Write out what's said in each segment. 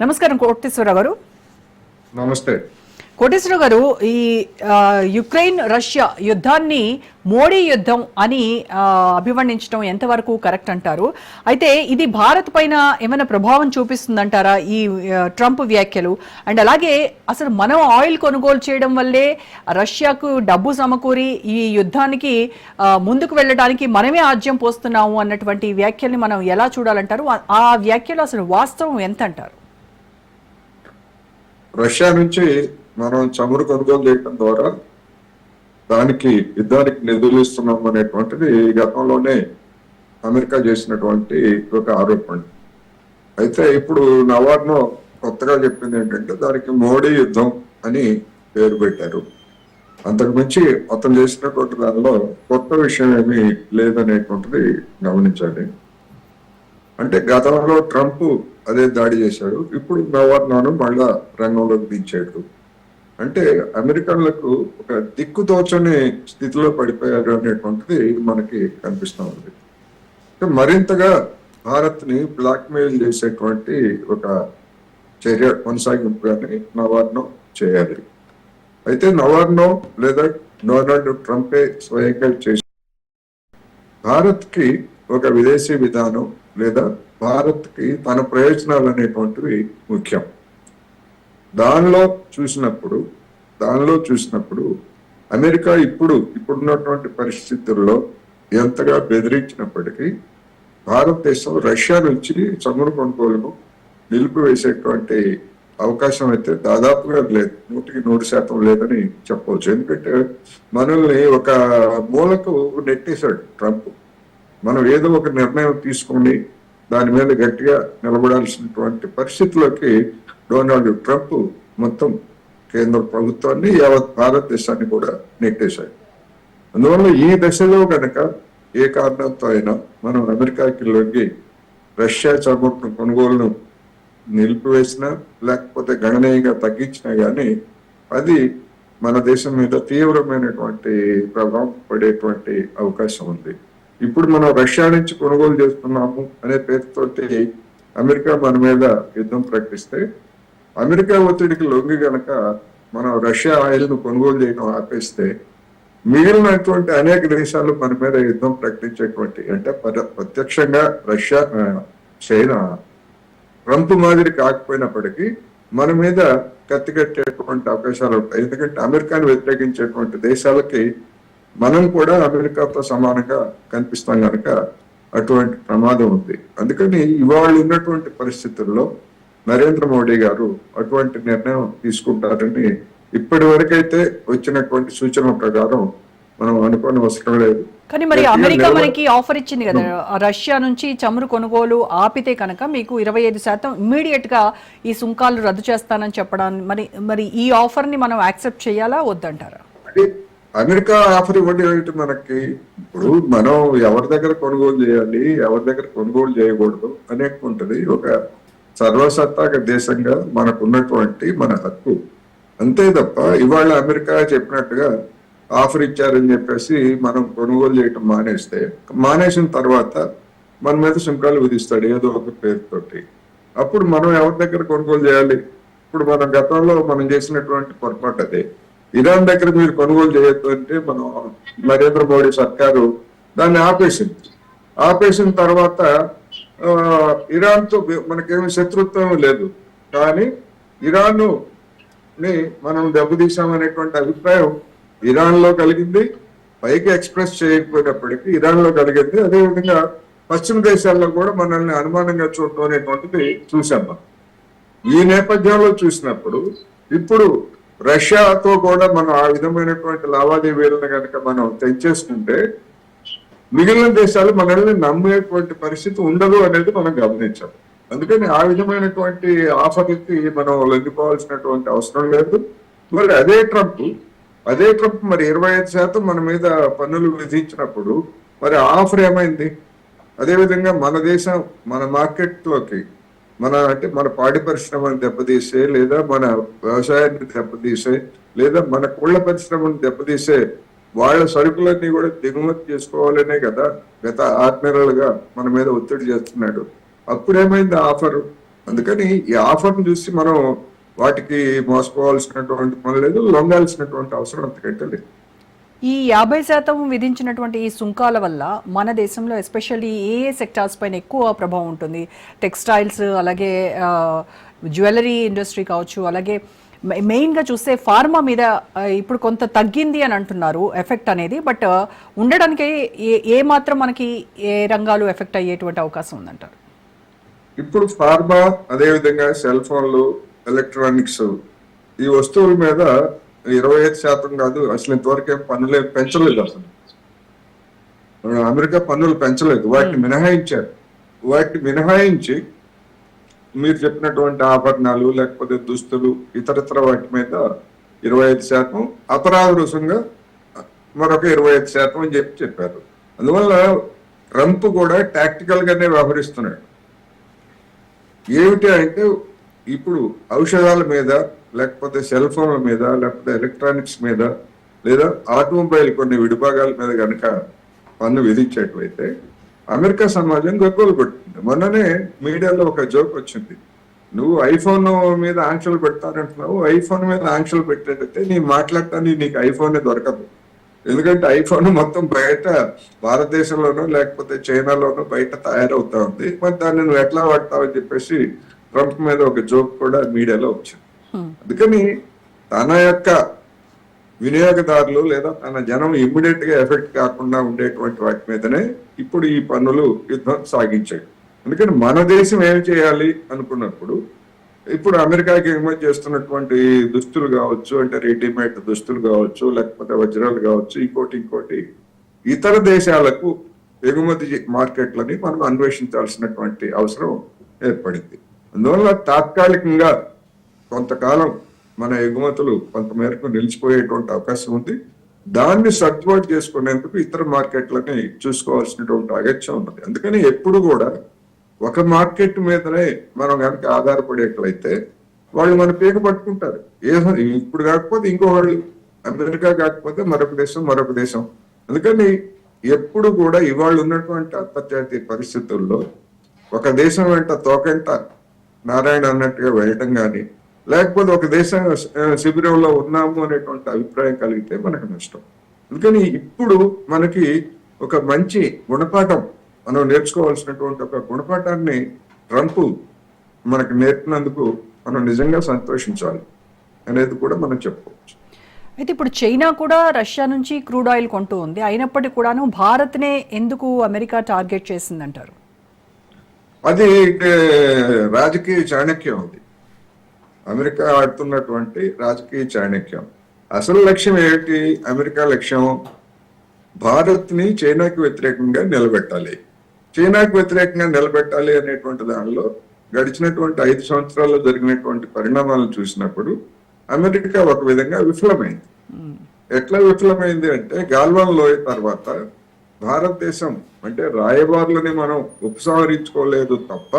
నమస్కారం కోటేశ్వరరావు గారు. నమస్తే కోటేశ్వరరావు గారు, ఈ యుక్రెయిన్ రష్యా యుద్ధాన్ని మోడీ యుద్ధం అని అభివర్ణించడం ఎంతవరకు కరెక్ట్ అంటారు? అయితే ఇది భారత్ పైన ఏమైనా ప్రభావం చూపిస్తుందంటారా ఈ ట్రంప్ వ్యాఖ్యలు? అండ్ అలాగే అసలు మనం ఆయిల్ కొనుగోలు చేయడం వల్లే రష్యాకు డబ్బు సమకూరి ఈ యుద్ధానికి ముందుకు వెళ్ళడానికి మనమే ఆజ్యం పోస్తున్నాము అన్నటువంటి వ్యాఖ్యల్ని మనం ఎలా చూడాలంటారు? ఆ వ్యాఖ్యలు అసలు వాస్తవం ఎంత అంటారు? రష్యా నుంచి మనం చమురు కొనుగోలు చేయడం ద్వారా దానికి యుద్ధానికి నిధులు ఇస్తున్నాం అనేటువంటిది గతంలోనే అమెరికా చేసినటువంటి ఒక ఆరోపణ. అయితే ఇప్పుడు నవార్నో కొత్తగా చెప్పింది ఏంటంటే దానికి మోడీ యుద్ధం అని పేరు పెట్టారు. అంతకు మించి అతను చేసినటువంటి దానిలో కొత్త విషయం ఏమీ లేదనేటువంటిది గమనించాలి. అంటే గతంలో ట్రంప్ అదే దాడి చేశాడు, ఇప్పుడు నవార్నోను మళ్ళా రంగంలోకి దించాడు. అంటే అమెరికన్లకు ఒక దిక్కుతోచని స్థితిలో పడిపోయారు అనేటువంటిది మనకి కనిపిస్తూ ఉంది. మరింతగా భారత్ ని బ్లాక్ మెయిల్ చేసేటువంటి ఒక చర్య కొనసాగింపుగానే నవార్నో చేయాలి. అయితే నవార్నో లేదా డొనాల్డ్ ట్రంపే స్వయంగా చేసి భారత్ కి ఒక విదేశీ విధానం లేదా భారత్ కి తన ప్రయోజనాలు అనేటువంటివి ముఖ్యం. దానిలో చూసినప్పుడు అమెరికా ఇప్పుడున్నటువంటి పరిస్థితుల్లో ఎంతగా బెదిరించినప్పటికీ భారతదేశం రష్యా నుంచి చమురు కొనుగోలును నిలిపివేసేటువంటి అవకాశం అయితే దాదాపుగా లేదు, 100% లేదని చెప్పవచ్చు. ఎందుకంటే మనల్ని ఒక మూలకు నెట్టేశాడు ట్రంప్. మనం ఏదో ఒక నిర్ణయం తీసుకొని దాని మీద గట్టిగా నిలబడాల్సినటువంటి పరిస్థితిలోకి డొనాల్డ్ ట్రంప్ మొత్తం కేంద్ర ప్రభుత్వాన్ని యావత్ భారతదేశాన్ని కూడా నెట్టేశాడు. అందువల్ల ఈ దశలో గనక ఏ కారణంతో అయినా మనం అమెరికాకి లొంగి రష్యా చమురు కొనుగోలును నిలిపివేసినా లేకపోతే గణనీయంగా తగ్గించినా గానీ అది మన దేశం మీద తీవ్రమైనటువంటి ప్రభావం పడేటువంటి అవకాశం ఉంది. ఇప్పుడు మనం రష్యా నుంచి కొనుగోలు చేస్తున్నాము అనే పేరుతోటి అమెరికా మన మీద యుద్ధం ప్రకటిస్తే అమెరికా ఒత్తిడికి లొంగి గనక మనం రష్యా ఆయిల్ ను కొనుగోలు చేయడం ఆపేస్తే మిగిలినటువంటి అనేక దేశాలు మన మీద యుద్ధం ప్రకటించేటువంటి, అంటే ప్రత్యక్షంగా రష్యా చైనా ట్రంప్ మాదిరి కాకపోయినప్పటికీ మన మీద కత్తికట్టేటువంటి అవకాశాలు ఉంటాయి. ఎందుకంటే అమెరికాను వ్యతిరేకించేటువంటి దేశాలకి మనం కూడా అమెరికాతో సమానంగా కనిపిస్తాం కనుక అటువంటి ప్రమాదం ఉంది. అందుకని ఇవాళ ఉన్నటువంటి పరిస్థితుల్లో నరేంద్ర మోడీ గారు అటువంటి నిర్ణయం తీసుకుంటారని ఇప్పటి వరకైతే వచ్చినటువంటి సూచన ప్రకారం మనం అనుకోని అవసరం లేదు. కానీ మరి అమెరికా మనకి ఆఫర్ ఇచ్చింది కదా, రష్యా నుంచి చమురు కొనుగోలు ఆపితే కనుక మీకు 25% ఇమ్మీడియట్ గా ఈ సుంకాలు రద్దు చేస్తానని చెప్పడానికి మరి ఈ ఆఫర్ ని మనం యాక్సెప్ట్ చేయాలా వద్దంటారా? అమెరికా ఆఫర్ ఇవ్వండి ఏంటి మనకి? ఇప్పుడు మనం ఎవరి దగ్గర కొనుగోలు చేయాలి, ఎవరి దగ్గర కొనుగోలు చేయకూడదు అనేటువంటిది ఒక సర్వసత్తాక దేశంగా మనకున్నటువంటి మన హక్కు, అంతే తప్ప ఇవాళ అమెరికా చెప్పినట్టుగా ఆఫర్ ఇచ్చారని చెప్పేసి మనం కొనుగోలు చేయటం మానేసిన తర్వాత మన మీద సుంకాలు విధిస్తాడు ఏదో ఒక పేరుతోటి. అప్పుడు మనం ఎవరి దగ్గర కొనుగోలు చేయాలి? ఇప్పుడు మనం గతంలో మనం చేసినటువంటి పొరపాటు అదే. ఇరాన్ దగ్గర మీరు కొనుగోలు చేయొద్దు అంటే మనం నరేంద్ర మోడీ సర్కారు దాన్ని ఆపేసిన తర్వాత ఇరాన్ తో మనకేమి శత్రుత్వం లేదు, కానీ ఇరాన్ ని మనం దెబ్బతీసామనేటువంటి అభిప్రాయం ఇరాన్ లో కలిగింది. పైకి ఎక్స్ప్రెస్ చేయకపోయినప్పటికీ ఇరాన్ లో కలిగింది. అదేవిధంగా పశ్చిమ దేశాల్లో కూడా మనల్ని అనుమానంగా చూడటం అనేటువంటిది చూసాం. ఈ నేపథ్యంలో చూసినప్పుడు ఇప్పుడు రష్యాతో కూడా మనం ఆ విధమైనటువంటి లావాదేవీలను కనుక మనం తెంచేసుకుంటే మిగిలిన దేశాలు మనల్ని నమ్మేటువంటి పరిస్థితి ఉండదు అనేది మనం గమనించాం. అందుకని ఆ విధమైనటువంటి ఆఫర్లకి మనం లొంగిపోవాల్సినటువంటి అవసరం లేదు. మరి అదే ట్రంప్ మరి 25% మన మీద పన్నులు విధించినప్పుడు మరి ఆఫర్ ఏమైంది? అదేవిధంగా మన దేశం మన మార్కెట్ లోకి మన పాడి పరిశ్రమను దెబ్బతీసే, లేదా మన వ్యవసాయాన్ని దెబ్బతీసే, లేదా మన కోళ్ల పరిశ్రమను దెబ్బతీసే వాళ్ళ సరుకులన్నీ కూడా దిగుమతి చేసుకోవాలనే కదా గత 6 నెలలుగా మన మీద ఒత్తిడి చేస్తున్నాడు. అప్పుడేమైంది ఆఫర్? అందుకని ఈ ఆఫర్ను చూసి మనం వాటికి మోసపోవాల్సినటువంటి పని లేదు, లొంగాల్సినటువంటి అవసరం అంతకంటే లేదు. ఈ 50% విధించినటువంటి ఈ సుంకాల వల్ల మన దేశంలో ఎస్పెషల్లీ ఏ సెక్టార్స్ పైన ఎక్కువ ప్రభావం ఉంటుంది? టెక్స్టైల్స్, అలాగే జ్యువెలరీ ఇండస్ట్రీ కావచ్చు, అలాగే మెయిన్గా చూస్తే ఫార్మా మీద ఇప్పుడు కొంత తగ్గింది అని అంటున్నారు ఎఫెక్ట్ అనేది. బట్ ఉండడానికి ఏ మాత్రం మనకి ఏ రంగాలు ఎఫెక్ట్ అయ్యేటువంటి అవకాశం ఉందంటారు? ఇప్పుడు ఫార్మా, అదేవిధంగా సెల్ ఫోన్లు, ఎలక్ట్రానిక్స్, ఈ వస్తువుల మీద 25% కాదు, అసలు ఇంతవరకు పన్నులే పెంచలేదు. అసలు అమెరికా పన్నులు పెంచలేదు, వాటిని మినహాయించారు. వాటిని మినహాయించి మీరు చెప్పినటువంటి ఆభరణాలు, లేకపోతే దుస్తులు, ఇతరత్ర వాటి మీద 25%, అపరాధ రుసుంగా మరొక 25% అని చెప్పారు. అందువల్ల ట్రంప్ కూడా టాక్టికల్ గానే వ్యవహరిస్తున్నాడు. ఏమిటి అంటే ఇప్పుడు ఔషధాల మీద, లేకపోతే సెల్ ఫోన్ల మీద, లేకపోతే ఎలక్ట్రానిక్స్ మీద, లేదా ఆటోమొబైల్ కొన్ని విడిభాగాల మీద కనుక పన్ను విధించేట్లయితే అమెరికా సమాజం గగ్గోలు పెడుతుంది. మొన్ననే మీడియాలో ఒక జోక్ వచ్చింది, నువ్వు ఐఫోన్ మీద ఆంక్షలు పెడతానంటున్నావు, ఐఫోన్ మీద ఆంక్షలు పెట్టేటైతే నీ మాట్లాడటానికి నీకు ఐఫోనే దొరకదు. ఎందుకంటే ఐఫోన్ మొత్తం బయట భారతదేశంలోనో లేకపోతే చైనాలోనో బయట తయారవుతా ఉంది, మరి దాన్ని నువ్వు ఎట్లా వాడతావు అని చెప్పేసి ట్రంప్ మీద ఒక జోక్ కూడా మీడియాలో వచ్చింది. అందుకని తన యొక్క వినియోగదారులు లేదా తన జనం ఇమ్మీడియట్ గా ఎఫెక్ట్ కాకుండా ఉండేటువంటి వాటి మీదనే ఇప్పుడు ఈ పన్నులు యుద్ధం సాగించాయి. అందుకని మన దేశం ఏం చేయాలి అనుకున్నప్పుడు ఇప్పుడు అమెరికాకి ఎగుమతి చేస్తున్నటువంటి దుస్తులు కావచ్చు, అంటే రెడీమేడ్ దుస్తులు కావచ్చు, లేకపోతే వజ్రాలు కావచ్చు, ఇంకోటి ఇతర దేశాలకు ఎగుమతి మార్కెట్లని మనం అన్వేషించాల్సినటువంటి అవసరం ఏర్పడింది. అందువల్ల తాత్కాలికంగా కొంతకాలం మన ఎగుమతులు కొంతమేరకు నిలిచిపోయేటువంటి అవకాశం ఉంది. దాన్ని సర్దుబాటు చేసుకునేందుకు ఇతర మార్కెట్లని చూసుకోవాల్సినటువంటి అగత్యం ఉన్నది. అందుకని ఎప్పుడు కూడా ఒక మార్కెట్ మీదనే మనం కనుక ఆధారపడేట్లయితే వాళ్ళు మన పీక పట్టుకుంటారు. ఇప్పుడు కాకపోతే ఇంకో వాళ్ళు, అమెరికా కాకపోతే మరొక దేశం. అందుకని ఎప్పుడు కూడా ఇవాళ ఉన్నటువంటి అంతర్జాతీయ పరిస్థితుల్లో ఒక దేశం వెంట తోకంట నారాయణ అన్నట్టుగా వెళ్ళటం కానీ, లేకపోతే ఒక దేశం శిబిరంలో ఉన్నాము అనేటువంటి అభిప్రాయం కలిగితే మనకు నష్టం. అందుకని ఇప్పుడు మనకి ఒక మంచి గుణపాఠం మనం నేర్చుకోవాల్సినటువంటి ఒక గుణపాఠాన్ని ట్రంప్ మనకు నేర్పినందుకు మనం నిజంగా సంతోషించాలి అనేది కూడా మనం చెప్పుకోవచ్చు. అయితే ఇప్పుడు చైనా కూడా రష్యా నుంచి క్రూడ్ ఆయిల్ కొంటూ ఉంది, అయినప్పటికీ కూడాను భారత్నే ఎందుకు అమెరికా టార్గెట్ చేసిందంటారు? అది రాజకీయ చాణక్యం. ఉంది అమెరికా ఆడుతున్నటువంటి రాజకీయ చాణక్యం. అసలు లక్ష్యం ఏమిటి? అమెరికా లక్ష్యం భారత్ ని చైనాకి వ్యతిరేకంగా నిలబెట్టాలి. చైనాకు వ్యతిరేకంగా నిలబెట్టాలి అనేటువంటి దానిలో గడిచినటువంటి 5 సంవత్సరాల్లో జరిగినటువంటి పరిణామాలను చూసినప్పుడు అమెరికా ఒక విధంగా విఫలమైంది. ఎట్లా విఫలమైంది అంటే, గాల్వాన్ లోయ తర్వాత భారతదేశం అంటే రాయబారులని మనం ఉపసంహరించుకోలేదు తప్ప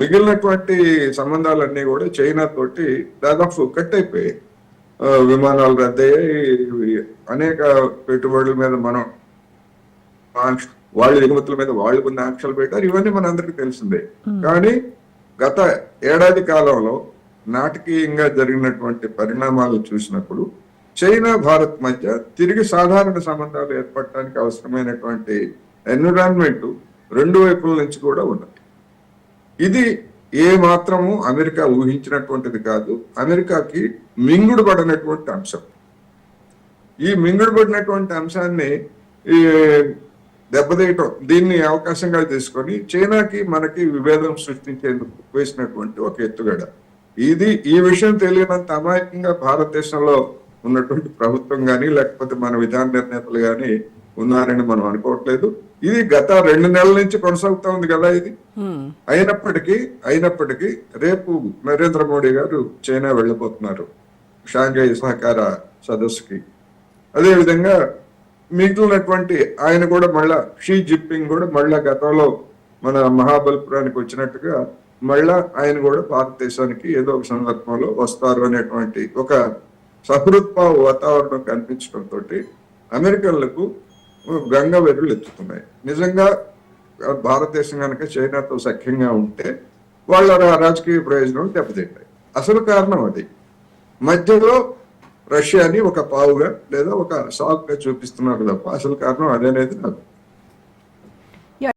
మిగిలినటువంటి సంబంధాలన్నీ కూడా చైనా తోటి దాదాపు కట్ అయిపోయాయి. విమానాలు రద్దయ్యాయి, అనేక పెట్టుబడుల మీద మనం వాళ్ళ ఎగుమతుల మీద వాళ్ళు కొన్ని ఆంక్షలు పెట్టారు. ఇవన్నీ మన అందరికీ తెలిసిందే. కానీ గత ఏడాది కాలంలో నాటకీయంగా జరిగినటువంటి పరిణామాలు చూసినప్పుడు చైనా భారత్ మధ్య తిరిగి సాధారణ సంబంధాలు ఏర్పడటానికి అవసరమైనటువంటి ఎన్విరాన్మెంట్ రెండు వైపుల నుంచి కూడా ఉన్నది. ఇది ఏ మాత్రము అమెరికా ఊహించినటువంటిది కాదు, అమెరికాకి మింగుడు పడినటువంటి అంశం. ఈ మింగుడు పడినటువంటి అంశాన్ని దెబ్బతీయటం, దీన్ని అవకాశంగా తీసుకొని చైనాకి మనకి విభేదం సృష్టించేందుకు వేసినటువంటి ఒక ఎత్తుగడ ఇది. ఈ విషయం తెలియనంత అమాయకంగా భారతదేశంలో ఉన్నటువంటి ప్రభుత్వం కానీ లేకపోతే మన విధాన నిర్ణేతలు కానీ ఉన్నారని మనం అనుకోవట్లేదు. ఇది గత 2 నెలల నుంచి కొనసాగుతా ఉంది కదా ఇది. అయినప్పటికీ రేపు నరేంద్ర మోడీ గారు చైనా వెళ్ళిపోతున్నారు షాంఘై సహకార సదస్సుకి. అదేవిధంగా మిగిలినటువంటి ఆయన కూడా మళ్ళా షీ జిన్పింగ్ కూడా మళ్ళా గతంలో మన మహాబలిపురానికి వచ్చినట్టుగా మళ్ళా ఆయన కూడా భారతదేశానికి ఏదో ఒక సందర్భంలో వస్తారు అనేటువంటి ఒక సహృద్భావ వాతావరణం కనిపించడంతో అమెరికన్లకు గంగ వెర్రులు ఎత్తుతున్నాయి. నిజంగా భారతదేశం కనుక చైనాతో సఖ్యంగా ఉంటే వాళ్ళ రాజకీయ ప్రయోజనం దెబ్బతింటాయి. అసలు కారణం అది. మధ్యలో రష్యాని ఒక పావుగా లేదా ఒక సాకుగా చూపిస్తున్నారు తప్ప అసలు కారణం అదనేది నాకు